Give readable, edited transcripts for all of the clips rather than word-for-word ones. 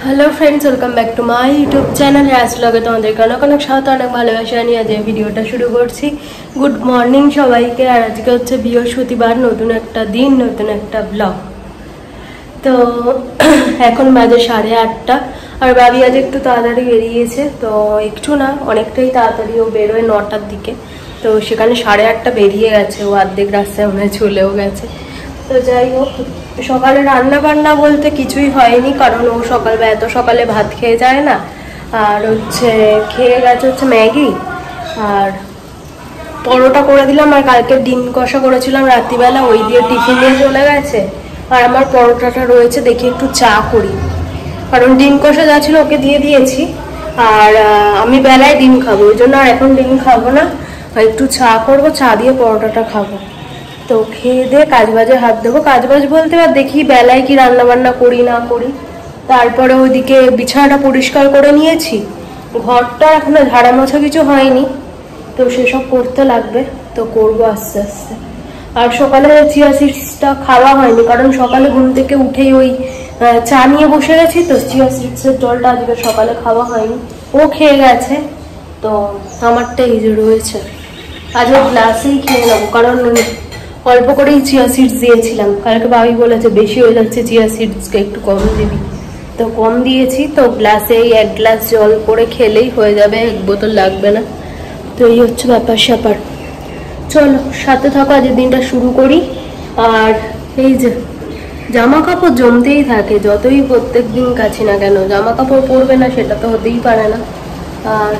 Hello friends welcome back to my YouTube channel आज लगे তোমাদেরকে অনেক অনেক স্বাগত অনেক ভালোবাসা নিয়ে আজ ভিডিওটা শুরু করছি। গুড মর্নিং সবাইকে। আর আজকে হচ্ছে বৃহস্পতিবার, নতুন একটা দিন, নতুন একটা ব্লগ। তো এখন বাজে 8:30 আর বাবি আজ একটু তাড়াতাড়ি বেরিয়েছে। তো একটু না, অনেকটাই তাড়াতাড়ি ও বেরোয় 9টার দিকে। তো সেখানে 8:30 বেরিয়ে গেছে, ও অর্ধেক রাস্তায় মনে চলেও গেছে। তো যাই হোক, সকালে রান্না বান্না বলতে কিছুই হয়নি, কারণ ও সকালবেলা এত সকালে ভাত খেয়ে যায় না। আর হচ্ছে খেয়ে গেছে হচ্ছে ম্যাগি আর পরোটা করে দিলাম, আর কালকে ডিম কষা করেছিলাম রাত্রিবেলা, ওই দিয়ে টিফিন নিয়ে চলে গেছে। আর আমার পরোটাটা রয়েছে, দেখি একটু চা করি, কারণ ডিম কষা যা ছিল ওকে দিয়ে দিয়েছি। আর আমি বেলায় ডিম খাবো, ওই জন্য আর এখন ডিম খাবো না, একটু চা করবো, চা দিয়ে পরোটাটা খাবো। তো খেয়ে দিয়ে কাজবাজে হাত দেবো। কাজবাজ বলতে আর দেখি বেলায় কি রান্না বান্না করি না করি। তারপরে ওইদিকে বিছানাটা পরিষ্কার করে নিয়েছি, ঘরটা এখনো ঝাড়া মোছা কিছু হয়নি, তো সেসব করতে লাগবে, তো করবো আস্তে আস্তে। আর সকালে চিয়া সিডসটা খাওয়া হয়নি, কারণ সকালে ঘুম থেকে উঠেই ওই চা নিয়ে বসে গেছি, তো চিয়া সিডসের জলটা আজকে সকালে খাওয়া হয়নি। ও খেয়ে গেছে, তো আমারটা এই যে রয়েছে, আজ ওই গ্লাসেই খেয়ে নেবো, কারণ অল্প করেই চিয়া সিডস দিয়েছিলাম। কালকে ভাবি বলেছে বেশি হয়ে যাচ্ছে চিয়া সিডসকে, একটু কম দিবি, তো কম দিয়েছি। তো গ্লাসে এক গ্লাস জল করে খেলেই হয়ে যাবে, 1 বোতল লাগবে না। তো এই হচ্ছে ব্যাপার স্যাপার। চলো সাথে থাকো, আজকের দিনটা শুরু করি। আর এই যে জামা কাপড় জমতেই থাকে, যতই প্রত্যেক দিন কাছি না কেন, জামা কাপড় পরবে না সেটা তো হতেই পারে না। আর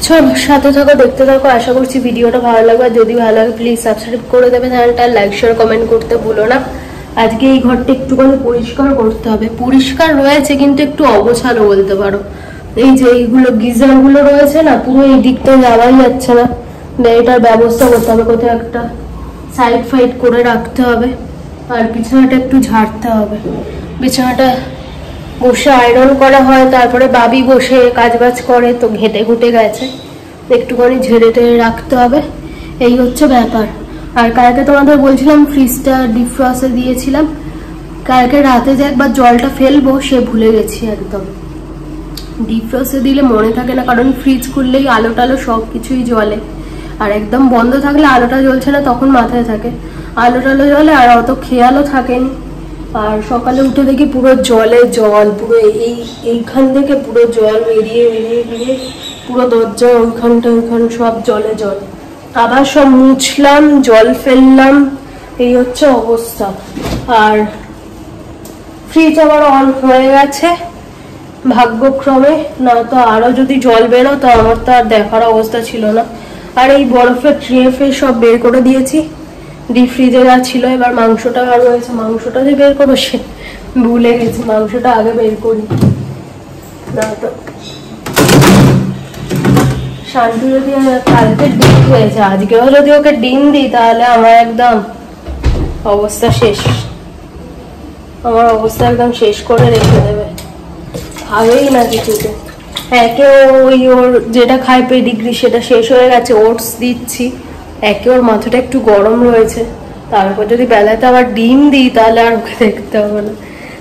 চলো সাথে থাকো, দেখতে থাকো, আশা করছি ভিডিওটা ভালো লাগবে। যদি ভালো লাগে প্লিজ সাবস্ক্রাইব করে দেবে চ্যানেলটা, লাইক শেয়ার কমেন্ট করতে ভুলো না। আজকে এই ঘরটা একটুখানি পরিষ্কার করতে হবে, পরিষ্কার রয়েছে কিন্তু একটু অগোছালো বলতে পারো। এই যে এইগুলো গিজারগুলো রয়েছে না, পুরো এই দিকটা যাওয়াই যাচ্ছে না, এটার ব্যবস্থা করতে হবে, কোথাও একটা সাইড ফাইড করে রাখতে হবে। আর বিছানাটা একটু ঝাড়তে হবে, বিছানাটা বসে আয়রন করা হয়, তারপরে বাবি বসে কাজবাজ করে, তো ঘেটে ঘুটে গেছে, একটুখানি ঝেড়ে টেড়ে রাখতে হবে, এই হচ্ছে ব্যাপার। আর কালকে তোমাদের বলছিলাম ফ্রিজটা ডিফ্রস্টে দিয়েছিলাম, কালকে রাতে যে একবার জলটা ফেলবো সে ভুলে গেছি একদম। ডিফ্রস্টে দিলে মনে থাকে না, কারণ ফ্রিজ খুললেই আলো টালো সব কিছুই জ্বলে, আর একদম বন্ধ থাকলে আলোটা জ্বলছে না তখন মাথায় থাকে, আলো টালো জ্বলে আর অত খেয়ালও থাকেনি। আর সকালে উঠে দেখি পুরো জলে জল, পুরো এইখান থেকে পুরো জল বেরিয়ে বেরিয়ে বেরিয়ে পুরো দরজা ওইখানটা ওইখান সব জলে জল। আবার সব মুছলাম, জল ফেললাম, এই হচ্ছে অবস্থা। আর ফ্রিজ আবার অন হয়ে গেছে ভাগ্যক্রমে, না তো আরো যদি জল বেরো তো আমার তো আর দেখার অবস্থা ছিল না। আর এই বরফের ট্রে ফে সব বের করে দিয়েছি, ডিপ ফ্রিজে যা ছিল। এবার মাংসটা আর রয়েছে, মাংসটা যে বের করবো সে ভুলে গেছি, মাংসটা আগে বের করি। না তো শান্তি যদি কালকে ডিম খেয়েছে, আজকেও যদি ওকে ডিম দিই তাহলে আমার একদম অবস্থা শেষ, আমার অবস্থা একদম শেষ করে রেখে দেবে, খাবেই না কিছুতে। একে ওই ওর যেটা খায় পেডিগ্রি সেটা শেষ হয়ে গেছে, ওটস দিচ্ছি, একে ওর মাথাটা একটু গরম রয়েছে, তারপর যদি বেলাতে আবার ডিম দিই তাহলে আর ওকে দেখতে হবে না।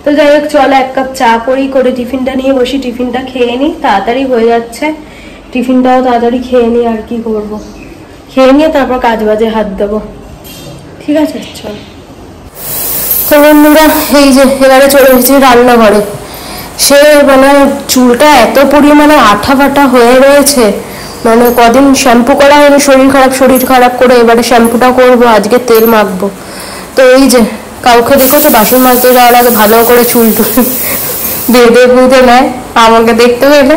তো যাই হোক চলো 1 কাপ চা করেই করে টিফিনটা নিয়ে বসি, টিফিনটা খেয়ে নিই, তাড়াতাড়ি হয়ে যাচ্ছে, টিফিনটাও তাড়াতাড়ি খেয়ে নিই। আর কি করবো, খেয়ে নিয়ে তারপর কাজ বাজে হাত দেবো, ঠিক আছে চল। তো বন্ধুরা এই যে এবারে চলে এসেছি রান্নাঘরে। সে মানে চুলটা এত পরিমাণে আঠা ফাটা হয়ে রয়েছে, মানে কদিন শ্যাম্পু করা হয়নি, শরীর খারাপ করে এবারে শ্যাম্পুটা করবো, আজকে তেল মাখবো। তো এই যে কাউকে দেখেছো বাসন মাজতে যাওয়ার আগে ভালো করে চুল টুল বেঁধে বুঁধে নেয় আমাকে দেখতে পেলে।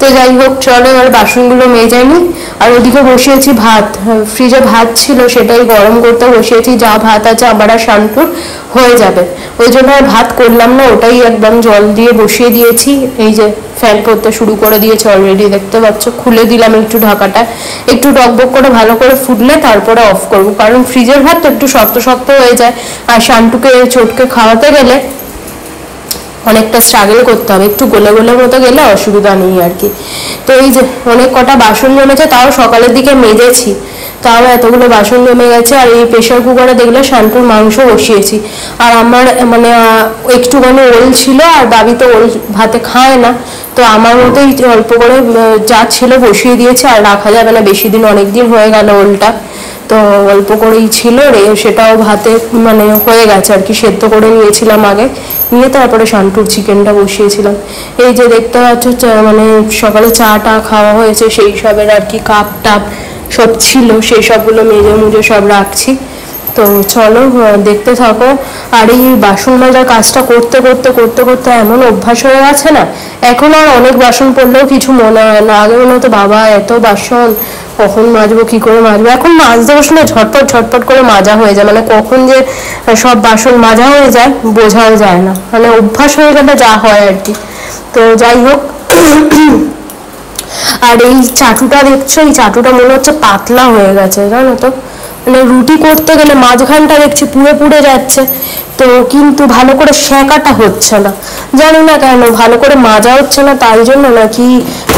তো যাই হোক চলো এবার বাসনগুলো মেজে নিই। আর ওদিকে বসিয়েছি ভাত, ফ্রিজে ভাত ছিল সেটাই গরম করতে বসিয়েছি, যা ভাত আছে আবার আর শান্তুর হয়ে যাবে, ওই জন্য আর ভাত করলাম না, ওটাই একদম জল দিয়ে বসিয়ে দিয়েছি। এই যে ফ্যান করতে শুরু করে দিয়েছে অলরেডি, দেখতে পাচ্ছ, খুলে দিলাম একটু ঢাকাটা, একটু ডকবক করে ভালো করে ফুটলে তারপরে অফ করবো, কারণ ফ্রিজের ভাত তো একটু শক্ত শক্ত হয়ে যায়, আর শান্তুকে চটকে খাওয়াতে গেলে অনেকটা স্ট্রাগল করতে হবে, একটু গোলে গোলে মতো গেলে অসুবিধা নেই আর কি। তো এই যে অনেক কটা বাসন জমেছে, তাও সকালের দিকে মেজেছি, তাও এতগুলো বাসন জমে গেছে। আর এই প্রেশার কুকারে দেখলে শান্তুর মাংস বসিয়েছি, আর আমার মানে একটুখানি ওল ছিল, আর বাবি তো ওল ভাতে খায় না, তো আমার মতোই অল্প করে যা ছিল বসিয়ে দিয়েছে। আর রাখা যাবে না বেশি দিন, অনেক দিন হয়ে গেল ওলটা, তো অল্প করেই ছিল রে, সেটাও ভাতে মানে হয়ে গেছে আর কি, সেদ্ধ করে নিয়েছিলাম আগে, নিয়ে তারপরে শান্তুর চিকেনটা বসিয়েছিলাম। এই যে দেখতে পাচ্ছ মানে সকালে চাটা খাওয়া হয়েছে, সেই সবের আর কি কাপ টাপ সব ছিল, সেই সবগুলো মেজে মুজে সব রাখছি। তো চলো দেখতে থাকো। আর এই বাসন মাজার কাজটা করতে করতে করতে করতে এমন অভ্যাস হয়ে গেছে না, এখন আর অনেক বাসন পড়লেও কিছু মনে হয় না। আগে মনে হতো বাবা এত বাসন কখন মাজবো, কি করে মাজবো, এখন মাজতে বসলে ঝটপট ঝটপট করে মাজা হয়ে যায়, মানে কখন যে সব বাসন মাজা হয়ে যায় বোঝাও যায় না, মানে অভ্যাস হয়ে গেলে যা হয় আর কি। তো যাই হোক, আর এই চাটুটা দেখছো, এই চাটুটা মনে হচ্ছে পাতলা হয়ে গেছে জানো তো, মানে রুটি করতে গেলে মাঝখানটা দেখছি পুড়ে পুড়ে যাচ্ছে, তো কিন্তু ভালো করে সেঁকাটা হচ্ছে না, জানি না কেন, ভালো করে মাজা হচ্ছে না, তাই জন্য নাকি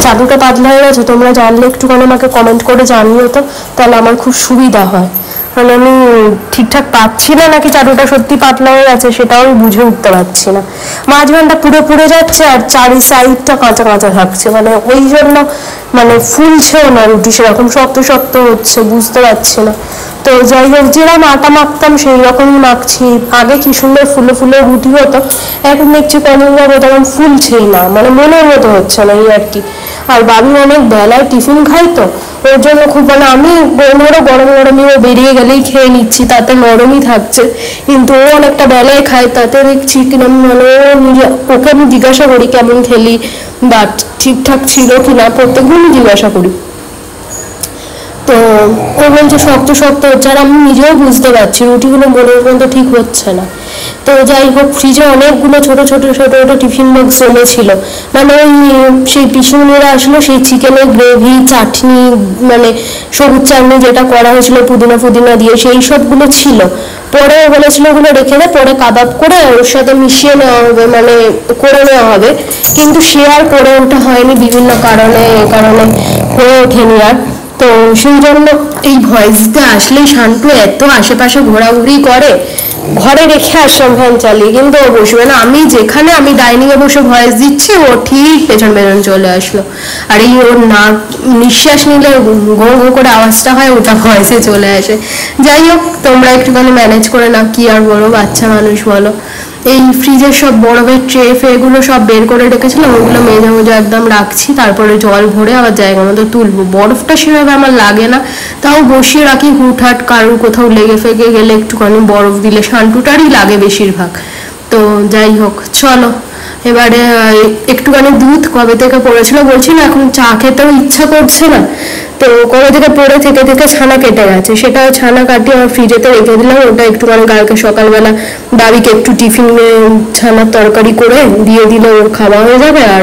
চাটুটা পাতলা হয়ে গেছে। তোমরা জানলে একটুখানি আমাকে কমেন্ট করে জানিও তো, তাহলে আমার খুব সুবিধা হয়। মানে আমি ঠিকঠাক পাচ্ছি না নাকি চাটুটা সত্যি পাতলা হয়ে গেছে সেটাও আমি বুঝে উঠতে পারছি না, মাঝখানটা পুরো পুড়ে যাচ্ছে আর চারি সাইডটা কাঁচা কাঁচা থাকছে, মানে ওই জন্য মানে ফুলছেও না রুটি, সেরকম শক্ত শক্ত হচ্ছে, বুঝতে পারছি না। তো যাই হোক, যেরকম আটা মাখতাম সেই রকমই মাখছি, আগে কি সুন্দর ফুলে ফুলে রুটি হতো, এখন দেখছি কেমন ভাবে তখন ফুলছেই না, মানে মনের মতো হচ্ছে না এই আর কি। আর বাবি অনেক বেলায় টিফিন খাই, তো ওর জন্য খুব মানে আমি ধরো গরম গরমই ও বেরিয়ে গেলেই খেয়ে নিচ্ছি, তাতে নরমই থাকছে, কিন্তু ও অনেকটা বেলায় খায়, তাতে দেখছি কিনা মানে ওকে আমি জিজ্ঞাসা করি কেমন খেলি বা ঠিকঠাক ছিল কিনা, প্রত্যেকদিনই জিজ্ঞাসা করি, তো ও বলছে শক্ত শক্ত হচ্ছে, আর আমি নিজেও বুঝতে পারছি রুটিগুলো মনের মতো ঠিক হচ্ছে না। তো যাই হোক, ফ্রিজে অনেকগুলো ছোট ছোট ছোট ছোট টিফিন বক্স জমেছিল, মানে ওই সেই পিসুনিরা আসলো সেই চিকেনের গ্রেভি চাটনি, মানে সবুজ চাটনি যেটা করা হয়েছিল পুদিনা ফুদিনা দিয়ে, সেই সবগুলো ছিল। পরে বলেছিল ওগুলো রেখে দে, পরে কাবাব করে ওর সাথে মিশিয়ে নেওয়া হবে, মানে করে নেওয়া হবে, কিন্তু সে আর করে ওঠা হয়নি বিভিন্ন কারণে হয়ে ওঠেনি আর। তো সেই জন্য এই ভয়েস দিতে আসলেই শান্তু এত আশেপাশে ঘোরাঘুরি করে, ঘরে রেখে আসলাম ফ্যান চালিয়ে, কিন্তু ও বসবে না, আমি যেখানে আমি ডাইনিং এ বসে ভয়েস দিচ্ছি ও ঠিক পেছন পেছন চলে আসলো, আর এই ওর নাক নিঃশ্বাস নিলে ঘো ঘো করে আওয়াজটা হয়, ওটা ভয়েসে চলে আসে। যাই হোক, তোমরা একটুখানি ম্যানেজ করে নাও, কি আর বলো, বাচ্চা মানুষ বলো। এই ফ্রিজের সব বরফের ট্রে ফেগুলো সব বের করে রেখেছিলাম, ওগুলো মেজে মেজে একদম রাখছি, তারপরে জল ভরে আবার জায়গা মতো তুলবো। বরফটা সেভাবে আমার লাগে না, তাও বসিয়ে রাখি, হুটহাট কারোর কোথাও লেগে ফেগে গেলে একটুখানি বরফ দিলে, শান্তুটারই লাগে বেশিরভাগ। তো যাই হোক চলো, এবারে একটুখানি দুধ কবে থেকে পড়েছিল বলছি না, এখন চা খেতেও ইচ্ছা করছে না, তো কবে থেকে পড়ে থেকে থেকে ছানা কেটে গেছে, সেটা ছানা কাটিয়ে আমার ফ্রিজেতে রেখে দিলাম, ওটা একটুখানি কালকে সকালবেলা বাবিকে একটু টিফিনে ছানার তরকারি করে দিয়ে দিলে ওর খাওয়া হয়ে যাবে, আর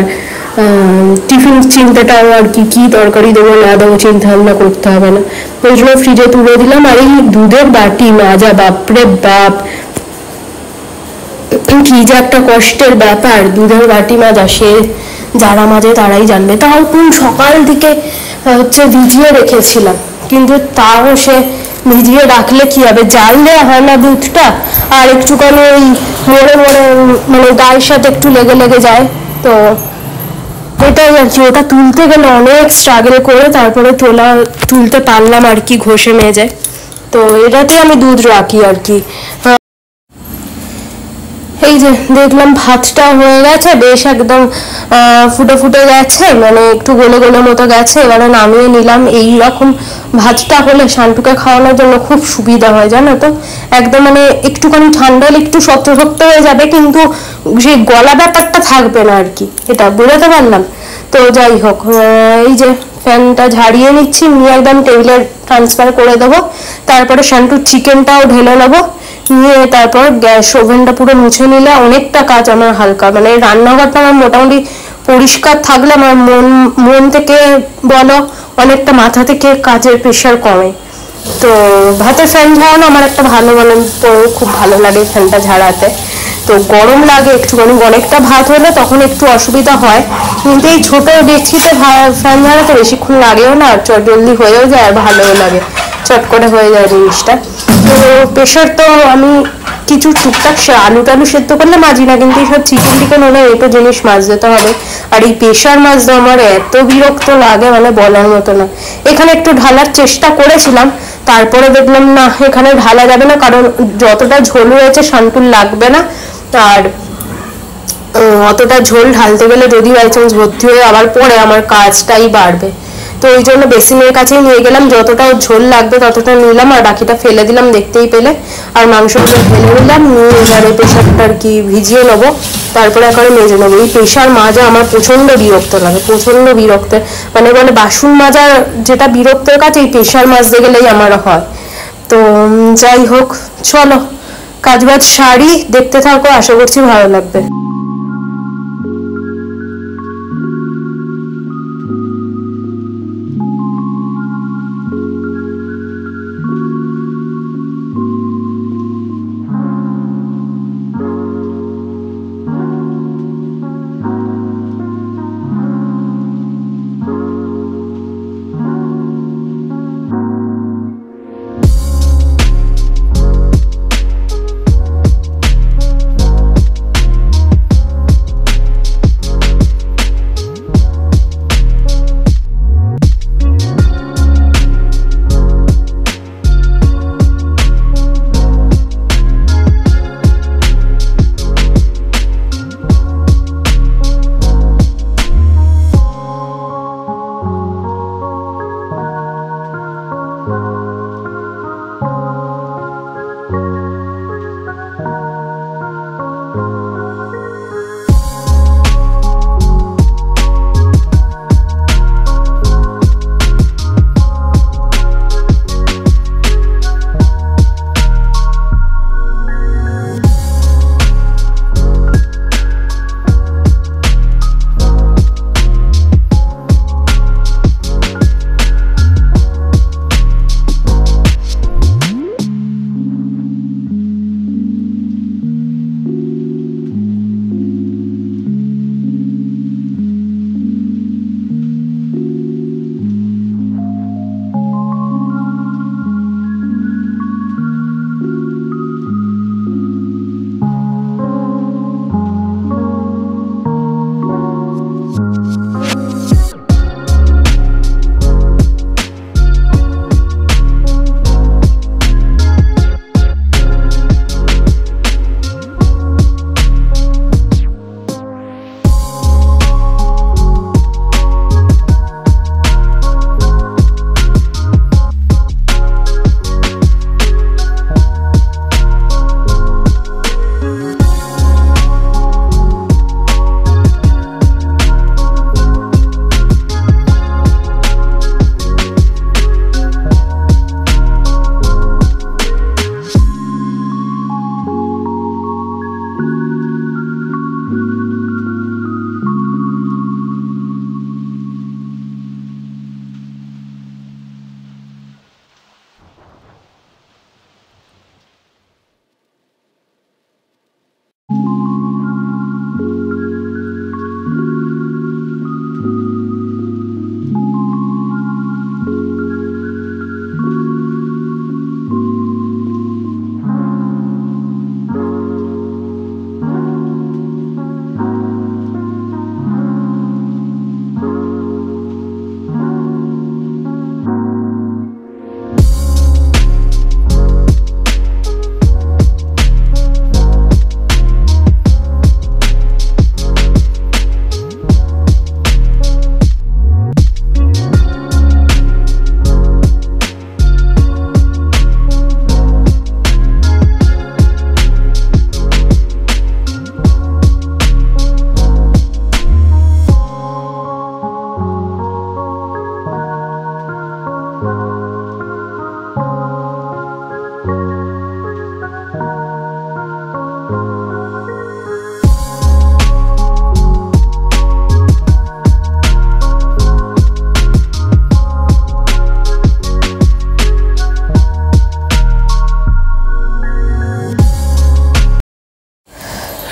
টিফিন চিন্তাটাও আর কি কি তরকারি দেবো না দেবো চিন্তা ভাবনা করতে হবে না, ওই জন্য ফ্রিজে তুলে দিলাম। আর এই দুধের বাটি মাজা, বাপরে বাপ কি যে একটা কষ্টের ব্যাপার, দুধের বাটি মাজা, সে যারা মাজে তারাই জানবে। তাও কোন সকাল থেকে হচ্ছে ভিজিয়ে রেখেছিলাম, কিন্তু তাও সে ভিজিয়ে রাখলে কি হবে, জাল দেওয়া হয় না দুধটা, আর একটুখানি ওই মোড়ে মোড়ে মানে গায়ের সাথে একটু লেগে লেগে যায়, তো এটাই আর কি। ওটা তুলতে গেলে অনেক স্ট্রাগল করে তারপরে তুলতে পারলাম আর কি, ঘষে মেজে, তো এটাতে আমি দুধ রাখি আর কি। এই যে দেখলাম ভাতটা হয়ে গেছে, বেশ একদম ফুটে ফুটে গেছে, মানে একটু গলে গলে মতো গেছে, এবারে নামিয়ে নিলাম। এই রকম ভাতটা হলে শান্তুকে খাওয়ানোর জন্য খুব সুবিধা হয় জানো তো, একদম মানে একটুখানি ঠান্ডা হলে একটু শক্ত শক্ত হয়ে যাবে, কিন্তু সেই গলা ব্যাপারটা থাকবে না আর কি, এটা বোঝাতে পারলাম। তো যাই হোক, এই যে ফ্যানটা ঝাড়িয়ে নিচ্ছি, নিয়ে একদম টেবিলে ট্রান্সফার করে দেবো, তারপরে শান্তুর চিকেনটাও ঢেলে নেবো, নিয়ে তারপর গ্যাস ওভেনটা পুরো মুছে নিলে অনেকটা কাজ আমার হালকা, মানে রান্নাঘরটা আমার মোটামুটি পরিষ্কার থাকলে আমার মন থেকে বলো অনেকটা মাথা থেকে কাজের প্রেশার কমে। তো ভাতের ফ্যান ঝাড়ানো আমার একটা ভালো, মানে খুব ভালো লাগে ফ্যানটা ঝাড়াতে, তো গরম লাগে একটুখানি, অনেকটা ভাত হলে তখন একটু অসুবিধা হয়, কিন্তু এই ছোট ডেকচিতে ফ্যান ঝাড়াতে বেশিক্ষণ লাগেও না, আর জলদি হয়েও যায় আর ভালোও লাগে। চট করে হয়ে যায় জিনিসটা। তো প্রেশার তো আমি কিছু টুকটাক আলু টালু সেদ্ধ করলে মাজি না, কিন্তু এইসব চিকেন টিকেন হলে এই তো জিনিস মাছ দিতে হবে। আর এই প্রেশার মাছ তো আমার এত বিরক্ত লাগে মানে বলার মতো না। এখানে একটু ঢালার চেষ্টা করেছিলাম, তারপরে দেখলাম না এখানে ঢালা যাবে না, কারণ যতটা ঝোল হয়েছে শান্তুর লাগবে না। আর অতটা ঝোল ঢালতে গেলে যদি বাই চান্স ভর্তি হয়ে আবার পরে আমার কাজটাই বাড়বে। তো ওই জন্য বেসিনের কাছেই নিয়ে গেলাম, যতটা ঝোল লাগবে ততটা নিলাম আর বাকিটা ফেলে দিলাম, দেখতেই পেলে। আর মাংসগুলো ফেলে দিলাম, নিয়ে এবারে প্রেশারটা আর কি ভিজিয়ে নেবো, তারপরে একবারে মেজে নেবো। এই প্রেশার মাজা আমার প্রচন্ড বিরক্ত লাগে, প্রচন্ড বিরক্ত। মানে বলে বাসন মাজা যেটা বিরক্তের কাছে, এই প্রেশার মাজতে গেলেই আমার হয়। তো যাই হোক, চলো কাজ বাজ সারি, দেখতে থাকো, আশা করছি ভালো লাগবে।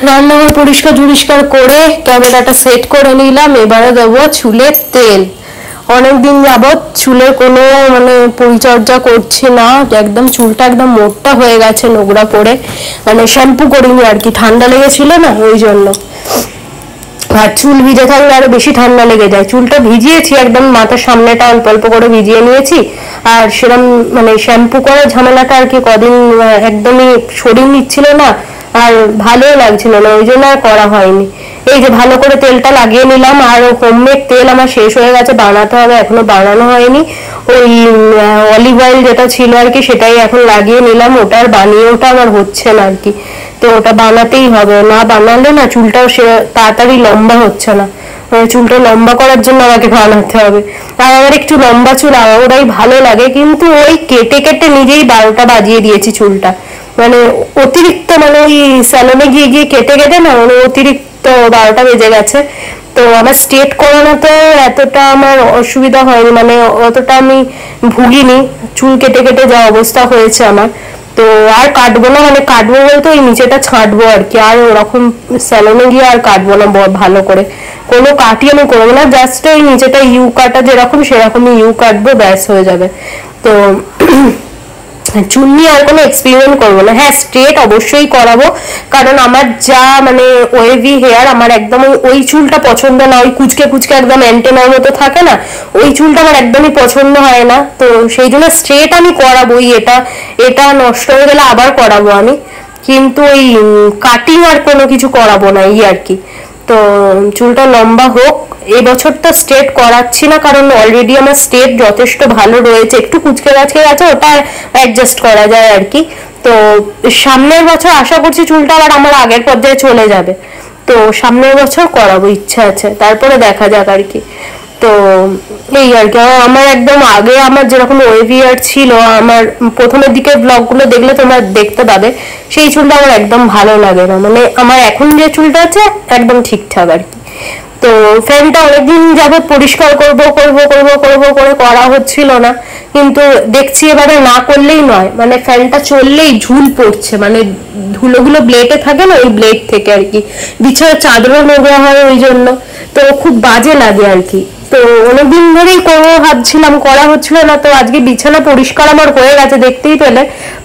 রান্নাঘর পরিষ্কার করে ক্যামেরাটা সেট করে নিলাম। এবারে দেবো চুলের তেল। অনেকদিন যাবৎ চুলের কোনো মানে পরিচর্যা করছি না, একদম চুলটা একদম মোটা হয়ে গেছে নোংরা পড়ে, মানে শ্যাম্পু করিনি আর কি, ঠান্ডা লেগেছিল না ওই জন্য। আর চুল ভিজে থাকলে আরো বেশি ঠান্ডা লেগে যায়। চুলটা ভিজিয়েছি একদম, মাথার সামনেটা অল্প অল্প করে ভিজিয়ে নিয়েছি, আর সেরকম মানে শ্যাম্পু করার ঝামেলাটা আর কি কদিন একদমই শরীর নিচ্ছিল না, আর ভালোও লাগছিল না, ওই জন্য আর করা হয়নি। এই যে ভালো করে তেলটা লাগিয়ে নিলাম, আর হোমমেড তেল আমার শেষ হয়ে গেছে, বানাতে হবে, এখনো বানানো হয়নি। ওই অলিভ অয়েল যেটা ছিল আর কি সেটাই এখন লাগিয়ে নিলাম, ওটা আর বানিয়ে ওটা আমার হচ্ছে না আর কি, তো ওটা বানাতেই হবে, না বানালে না চুলটাও সে তাড়াতাড়ি লম্বা হচ্ছে না, চুলটা লম্বা করার জন্য আমাকে বানাতে হবে। আর আমার একটু লম্বা চুল ওরাই ভালো লাগে, কিন্তু ওই কেটে কেটে নিজেই 12টা বাজিয়ে দিয়েছি চুলটা, মানে অতিরিক্ত, মানে ওই স্যালনে গিয়ে গিয়ে কেটে কেটে না মানে অতিরিক্ত 12টা বেজে গেছে। তো আমার স্ট্রেট করানোতে এতটা আমার অসুবিধা হয়নি, মানে অতটা আমি ভুগিনি, চুল কেটে কেটে যা অবস্থা হয়েছে আমার। তো আর কাটবো না, মানে কাটবো বলতে ওই নিচেটা ছাঁটবো আর কি, আর ওরকম স্যালনে গিয়ে আর কাটবো না ভালো করে, কোনো কাটি আমি করবো না, জাস্ট ওই নিচেটা ইউ কাটা যেরকম সেরকমই ইউ কাটবো, ব্যাস হয়ে যাবে। তো চুল নিয়ে আর কোনো এক্সপেরিমেন্ট করবো না। হ্যাঁ, স্ট্রেট অবশ্যই করাবো, কারণ আমার যা মানে ওয়েভি হেয়ার, আমার একদম ওই চুলটা পছন্দ না, ওই কুচকে কুচকে একদম অ্যান্টেনার মতো থাকে না, ওই চুলটা আমার একদমই পছন্দ হয় না। তো সেই জন্য স্ট্রেট আমি করাবোই, এটা এটা নষ্ট হয়ে গেলে আবার করাবো আমি, কিন্তু ওই কাটিং আর কোনো কিছু করাবো না এই আর কি। তো চুলটা লম্বা হোক, এবছরটা স্ট্রেট করাচ্ছি না, কারণ অলরেডি আমার স্ট্রেট যথেষ্ট ভালো রয়েছে, একটু কুচকে গাছকে গেছে, ওটা অ্যাডজাস্ট করা যায় আর কি। তো সামনের বছর আশা করছি চুলটা আবার আমার আগের পর্যায়ে চলে যাবে, তো সামনের বছর করাবো ইচ্ছা আছে, তারপরে দেখা যাক আর কি। তো এই আর কি, আমার একদম আগে আমার যেরকম ওয়েভি হেয়ার ছিল, আমার প্রথমের দিকে ব্লগগুলো দেখলে তোমরা দেখতে পাবে, সেই চুলটা আমার একদম ভালো লাগে না, মানে আমার এখন যে চুলটা আছে একদম ঠিকঠাক আর কি। তো ফ্যানটা অনেকদিন যাবত পরিষ্কার করব করব করব করব করে করা হচ্ছিল না, কিন্তু দেখছি এবারে না করলেই নয়, মানে ফ্যানটা চললেই ঝুল পড়ছে, মানে ধুলোগুলো ব্লেডে থাকে না, ওই ব্লেড থেকে আর কি, বিছানার চাদরও নোংরা হয় ওই জন্য, তো খুব বাজে লাগে আর কি। তো অনেকদিন ধরেই করবো ভাবছিলাম, করা হচ্ছিল না, তো আজকে বিছানা পরিষ্কার আমার হয়ে গেছে দেখতেই পেলে,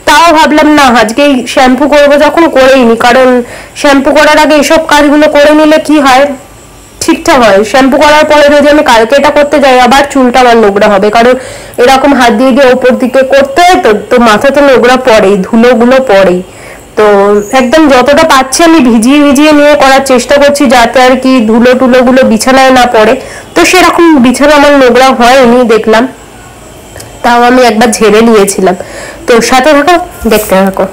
তাও ভাবলাম না আজকেই শ্যাম্পু করবো, যখন করেই নি, কারণ শ্যাম্পু করার আগে এসব কাজগুলো করে নিলে কি হয়, ঠিকঠাক হয়। শ্যাম্পু করার পরে যদি আমি কালকে এটা করতে যাই, আবার চুলটা আমার নোংরা হবে, কারণ এরকম হাত দিয়ে দিয়ে উপর দিকে করতে হয়, তো মাথাতে নোংরা পড়েই, ধুলোগুলো পড়েই। তো একদম যতটা পাচ্ছি আমি ভিজিয়ে ভিজিয়ে নিয়ে করার চেষ্টা করছি, যাতে আর কি ধুলো টুলো গুলো বিছানায় না পড়ে। তো সেরকম বিছানা আমার নোংরা হয়নি দেখলাম, তাও আমি একবার ঝেড়ে নিয়েছিলাম। তো সাথে থাকো, দেখতে থাকো।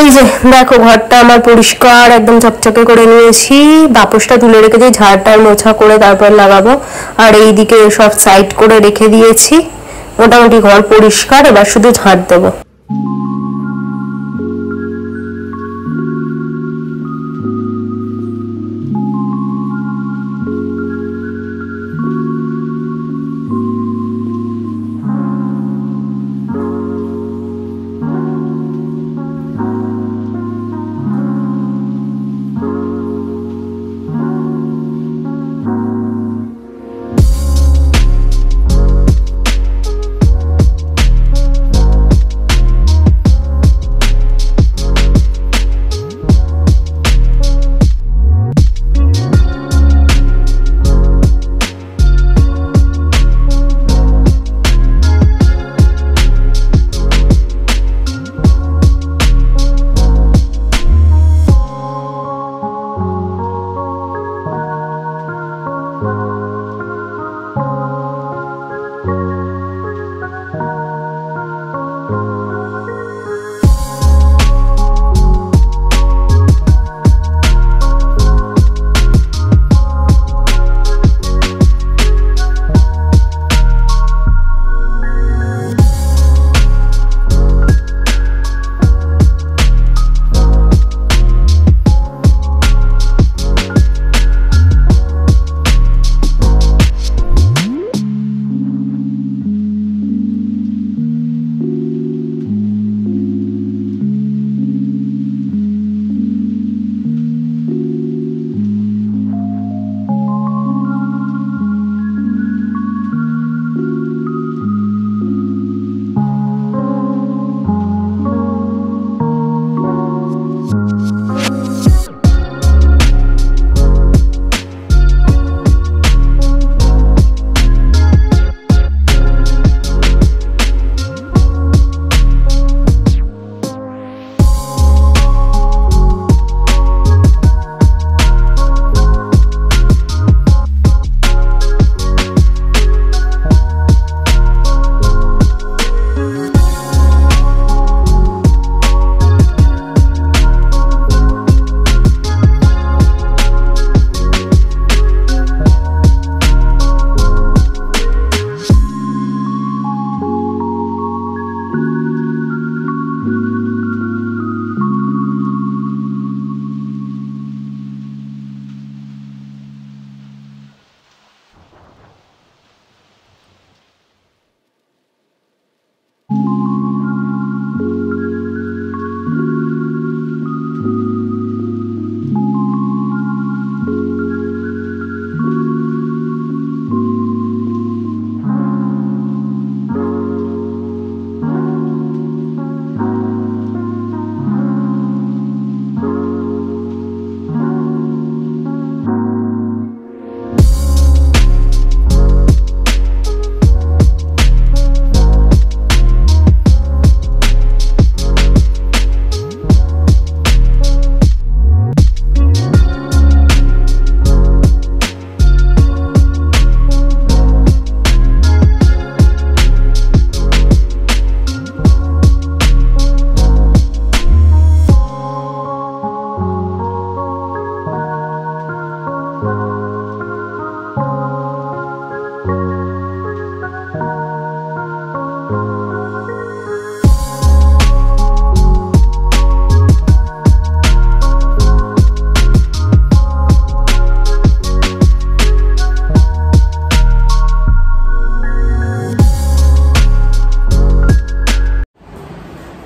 এই যে দেখো ঘরটা আমার পরিষ্কার একদম চকচকে করে নিয়েছি, বাপসটা তুলে রেখে দিয়ে ঝাড়টা মোছা করে তারপর লাগাবো। আর এইদিকে সব সাইড করে রেখে দিয়েছি, মোটামুটি ঘর পরিষ্কার, এবার শুধু ঝাড় দেবো।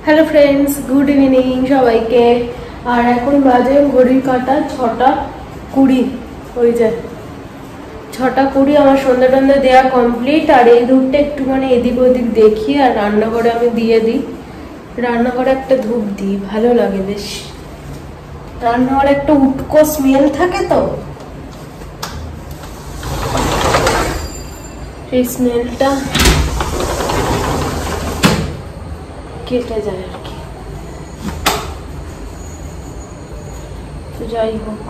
হ্যালো ফ্রেন্ডস, গুড ইভিনিং সবাইকে। আর এখন বাজে ঘড়ির কাঁটা 6:20। ওই যে 6:20, আমার সন্ধ্যা টন্ধা দেওয়া কমপ্লিট। আর এই ধূপটা একটুখানি এদিক ওদিক দেখি, আর রান্নাঘরে আমি দিয়ে দিই। রান্নাঘরে একটা ধূপ দিই, ভালো লাগে বেশ। রান্নাঘরে একটা উটকো স্মেল থাকে, তো এই স্মেলটা কেটে যায় আর কি। তো যাই হোক,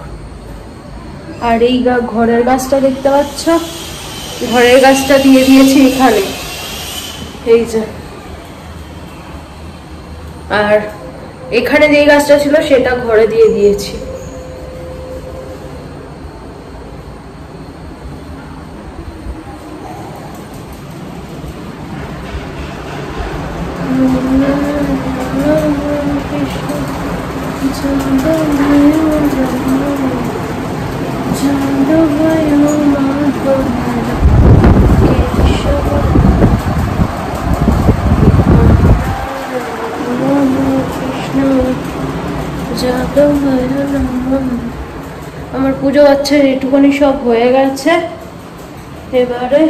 আর এই ঘরের গাছটা দেখতে পাচ্ছ, ঘরের গাছটা দিয়ে দিয়েছি এখানে, এই যে। আর এখানে যে গাছটা ছিল সেটা ঘরে দিয়ে দিয়েছি। আমার পুজো হচ্ছে, এটুকুনি সব হয়ে গেছে। এবারে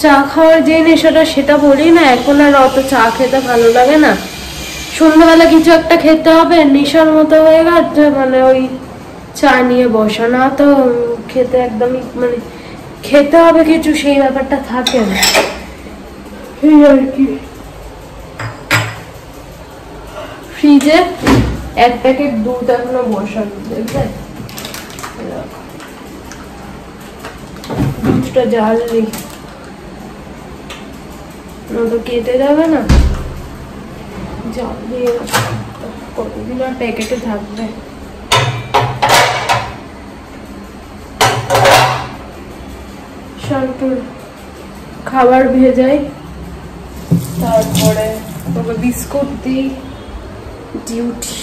চা খাওয়ার যে নেশাটা সেটা বলি না, এখন আর অত চা খেতে ভালো লাগে না। সন্ধ্যাবেলা কিছু একটা খেতে হবে, নেশার মতো হয়ে গেছে। মানে ওই চা নিয়ে বসা না তো খেতে একদমই, মানে খেতে হবে কিছু, সেই ব্যাপারটা থাকে না এই আর কি। ফ্রিজে 1 প্যাকেট দুধ এখনো বসানো, দেখবে দুধটা জ্বাললি তো কেটে যাবে না। জল দিয়ে কতদিন আর প্যাকেটে থাকবে। শান্তুর খাবার ভেজাই, তারপরে ওকে বিস্কুট দিই, ডিউটি।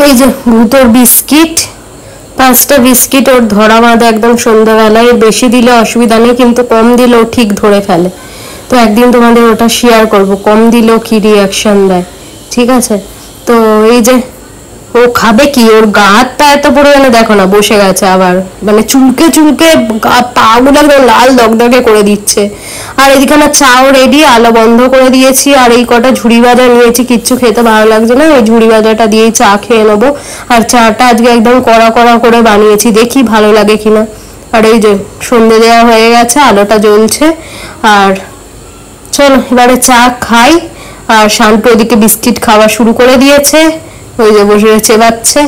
এই যে ভূতর বিস্কিট, 5টা বিস্কিট ওর ধরা বাঁধা একদম সন্ধ্যাবেলায়। বেশি দিলে অসুবিধা নেই, কিন্তু কম দিলেও ঠিক ধরে ফেলে। তো একদিন তোমাদের ওটা শেয়ার করব, কম দিলেও কি রিয়াকশন দেয়, ঠিক আছে? তো এই যে ও খাবে কি, ওর গা হাতটা এত পরিমাণে দেখো না বসে গেছে আবার, মানে চুলকে চুলকে পা গুলো একদম লাল দগদগে করে দিচ্ছে। আর এদিকে চাও রেডি, আলো বন্ধ করে দিয়েছি। আর এই কটা ঝুড়ি ভাজা নিয়েছি, কিচ্ছু খেতে ভালো লাগছে না, এই ঝুড়ি ভাজাটা দিয়েই চা খেয়ে নেবো। আর চাটা আজকে একদম কড়া কড়া করে বানিয়েছি, দেখি ভালো লাগে কিনা। আর এই যে সন্ধে দেওয়া হয়ে গেছে, আলোটা জ্বলছে। আর চলো এবারে চা খাই। আর শান্তু ওদিকে বিস্কিট খাওয়া শুরু করে দিয়েছে, ওই যে বসে চেবাচ্ছে।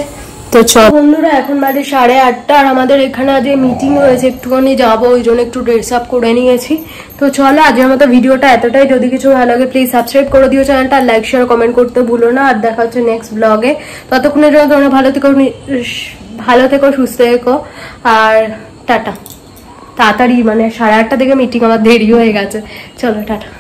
তো চল বন্ধুরা, এখন বাজে 8:30। আর আমাদের এখানে আজকে মিটিং হয়েছে, একটুখানি যাবো, ওই জন্য একটু ড্রেস আপ করে নিয়েছি। তো চলো আজকের মতো ভিডিওটা এতটাই। যদি কিছু ভালো লাগে প্লিজ সাবস্ক্রাইব করে দিও চ্যানেলটা, লাইক শেয়ার কমেন্ট করতে ভুলো না। আর দেখা হচ্ছে নেক্সট ব্লগে। ততক্ষণের জন্য তোমরা ভালো থেকো, সুস্থ থেকো। আর টাটা। তাড়াতাড়ি, মানে 8:30 থেকে মিটিং, আমার দেরি হয়ে গেছে। চলো টাটা।